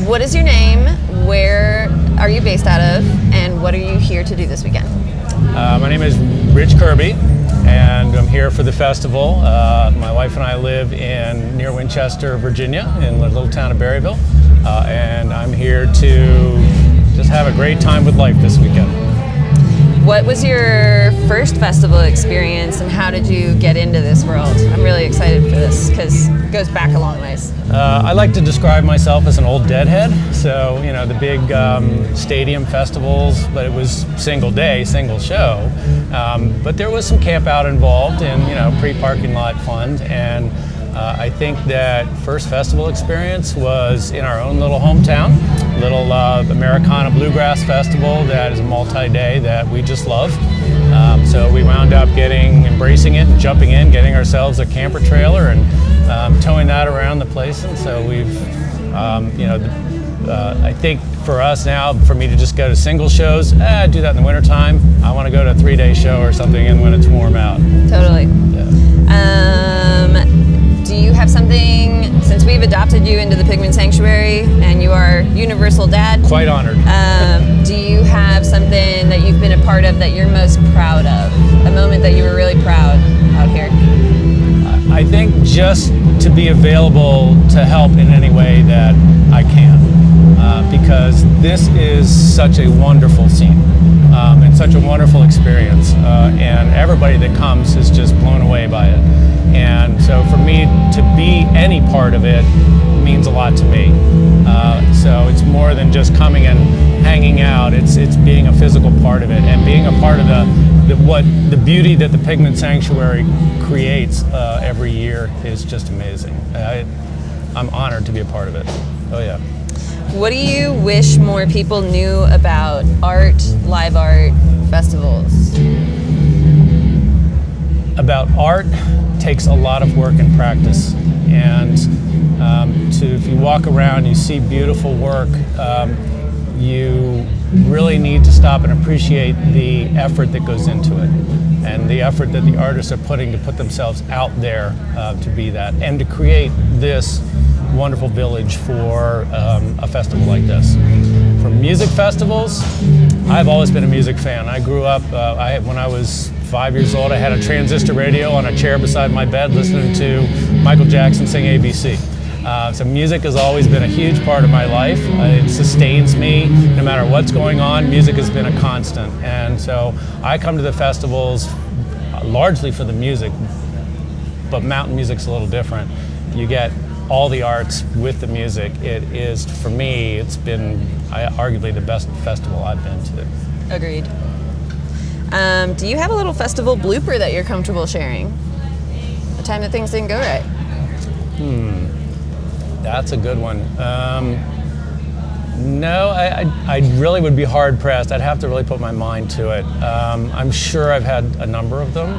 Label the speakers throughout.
Speaker 1: What is your name? Where are you based out of? And what are you here to do this weekend?
Speaker 2: My name is Kerby, and I'm here for the festival. My wife and I live near Winchester, Virginia, in the little town of Berryville, and I'm here to just have a great time with life this weekend.
Speaker 1: What was your first festival experience, and how did you get into this world? I'm really excited for this because it goes back a long ways.
Speaker 2: I like to describe myself as an old deadhead, so the big stadium festivals, but it was single day, single show. But there was some camp out involved and pre-parking lot fun, and I think that first festival experience was in our own little hometown, little Americana Bluegrass Festival that is a multi-day that we just love. So we wound up embracing it and jumping in, getting ourselves a camper trailer and towing that around the place. And so we've, I think for us now, for me to just go to single shows, I do that in the wintertime. I want to go to a 3-day show or something when it's warm out.
Speaker 1: Totally.
Speaker 2: Yeah.
Speaker 1: Do you have something, since we've adopted you into the Pigment Sanctuary and you are universal dad?
Speaker 2: Quite honored.
Speaker 1: Do you have something that you've been a part of that you're most proud of? A moment that you were really proud out here?
Speaker 2: I think just to be available to help in any way that I can, because this is such a wonderful scene and such a wonderful experience, and everybody that comes is just blown away by it. And so for me to be any part of it means a lot to me. So it's more than just coming and hanging out. It's being a physical part of it and being a part of the beauty that the Pigment Sanctuary creates every year is just amazing. I'm honored to be a part of it. Oh yeah.
Speaker 1: What do you wish more people knew about live art festivals?
Speaker 2: About art takes a lot of work and practice, and if you walk around, you see beautiful work, you really need to stop and appreciate the effort that goes into it, and the effort that the artists are putting to put themselves out there to be that, and to create this wonderful village for a festival like this. For music festivals, I've always been a music fan. I grew up, when I was 5 years old, I had a transistor radio on a chair beside my bed listening to Michael Jackson sing ABC. So music has always been a huge part of my life. It sustains me no matter what's going on. Music has been a constant. And so I come to the festivals largely for the music, but mountain music's a little different. You get all the arts with the music. It is, for me, it's been arguably the best festival I've been to.
Speaker 1: Agreed. Do you have a little festival blooper that you're comfortable sharing? A time that things didn't go right?
Speaker 2: That's a good one. No, I really would be hard pressed. I'd have to really put my mind to it. I'm sure I've had a number of them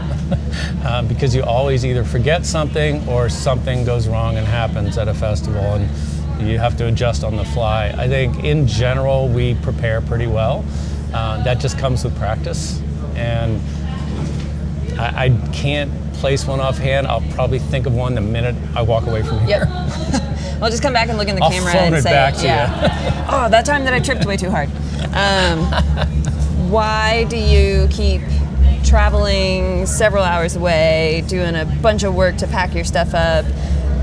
Speaker 2: because you always either forget something or something goes wrong and happens at a festival and you have to adjust on the fly. I think in general we prepare pretty well. That just comes with practice, and I can't place one offhand. I'll probably think of one the minute I walk away from here.
Speaker 1: Yep. I'll just come back and look in the camera
Speaker 2: phone
Speaker 1: and
Speaker 2: it
Speaker 1: say,
Speaker 2: back to
Speaker 1: you. Oh, that time that I tripped way too hard. Why do you keep traveling several hours away, doing a bunch of work to pack your stuff up,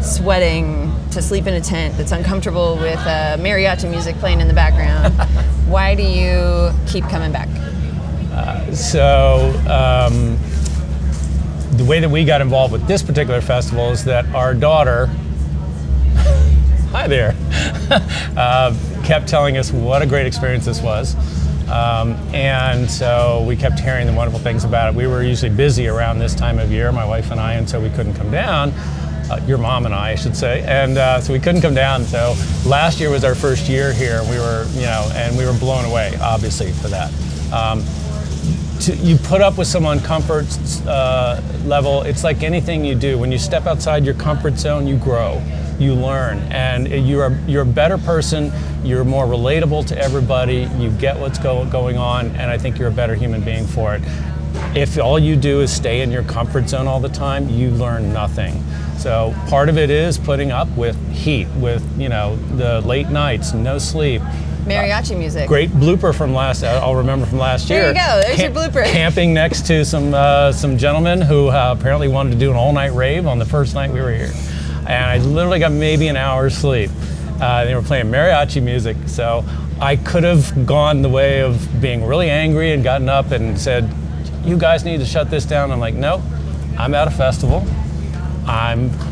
Speaker 1: sweating to sleep in a tent that's uncomfortable with mariachi music playing in the background? Why do you keep coming back?
Speaker 2: The way that we got involved with this particular festival is that our daughter, hi there, kept telling us what a great experience this was. And so we kept hearing the wonderful things about it. We were usually busy around this time of year, my wife and I, and so we couldn't come down. Your mom and I should say. And so we couldn't come down. So last year was our first year here. We were, and we were blown away, obviously, for that. You put up with some uncomfort level. It's like anything you do. When you step outside your comfort zone, you grow, you learn, and you're a better person. You're more relatable to everybody. You get what's going on, and I think you're a better human being for it. If all you do is stay in your comfort zone all the time, you learn nothing. So part of it is putting up with heat, with the late nights, no sleep.
Speaker 1: Mariachi music.
Speaker 2: Great blooper from I'll remember from last year.
Speaker 1: There you go, there's your blooper.
Speaker 2: Camping next to some gentlemen who apparently wanted to do an all-night rave on the first night we were here. And I literally got maybe an hour's sleep. They were playing mariachi music, so I could have gone the way of being really angry and gotten up and said, you guys need to shut this down. I'm like, nope, I'm at a festival.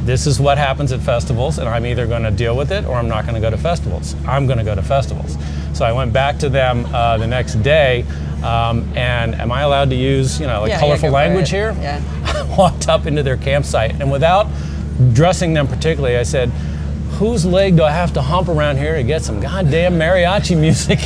Speaker 2: This is what happens at festivals, and I'm either going to deal with it or I'm not going to go to festivals. I'm going to go to festivals. So I went back to them the next day, and am I allowed to use colorful language here?
Speaker 1: Yeah.
Speaker 2: I walked up into their campsite, and without dressing them particularly, I said, whose leg do I have to hump around here to get some goddamn mariachi music?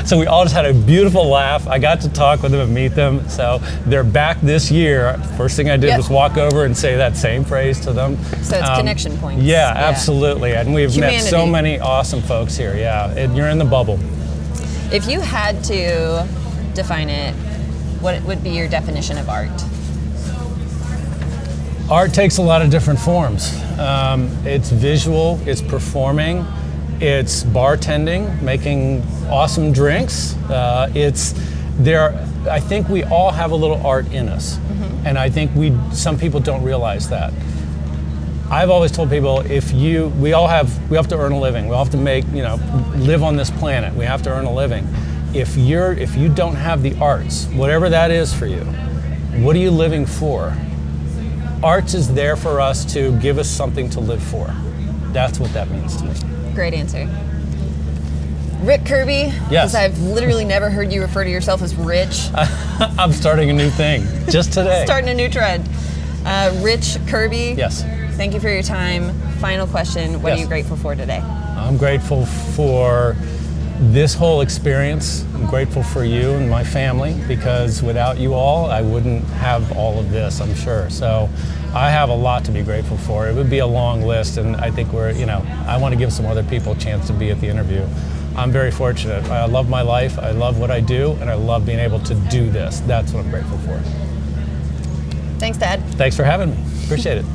Speaker 2: So we all just had a beautiful laugh. I got to talk with them and meet them. So they're back this year. First thing I did was walk over and say that same phrase to them.
Speaker 1: So it's connection points.
Speaker 2: Yeah, absolutely. And we've met so many awesome folks here. Yeah, and you're in the bubble.
Speaker 1: If you had to define it, what would be your definition of art?
Speaker 2: Art takes a lot of different forms. It's visual, it's performing, it's bartending, making awesome drinks. I think we all have a little art in us. Mm-hmm. And I think some people don't realize that. I've always told people, we have to earn a living. We all have to live on this planet. We have to earn a living. If you don't have the arts, whatever that is for you, what are you living for? Arts is there for us to give us something to live for. That's what that means to me.
Speaker 1: Great answer. Rick Kerby, because I've literally never heard you refer to yourself as Rich.
Speaker 2: I'm starting a new thing, just today.
Speaker 1: Starting a new trend. Rich Kerby.
Speaker 2: Yes.
Speaker 1: Thank you for your time. Final question, what are you grateful for today?
Speaker 2: I'm grateful for this whole experience. I'm grateful for you and my family, because without you all, I wouldn't have all of this, I'm sure. So I have a lot to be grateful for. It would be a long list, and I think I want to give some other people a chance to be at the interview. I'm very fortunate. I love my life, I love what I do, and I love being able to do this. That's what I'm grateful for.
Speaker 1: Thanks, Dad.
Speaker 2: Thanks for having me. Appreciate it.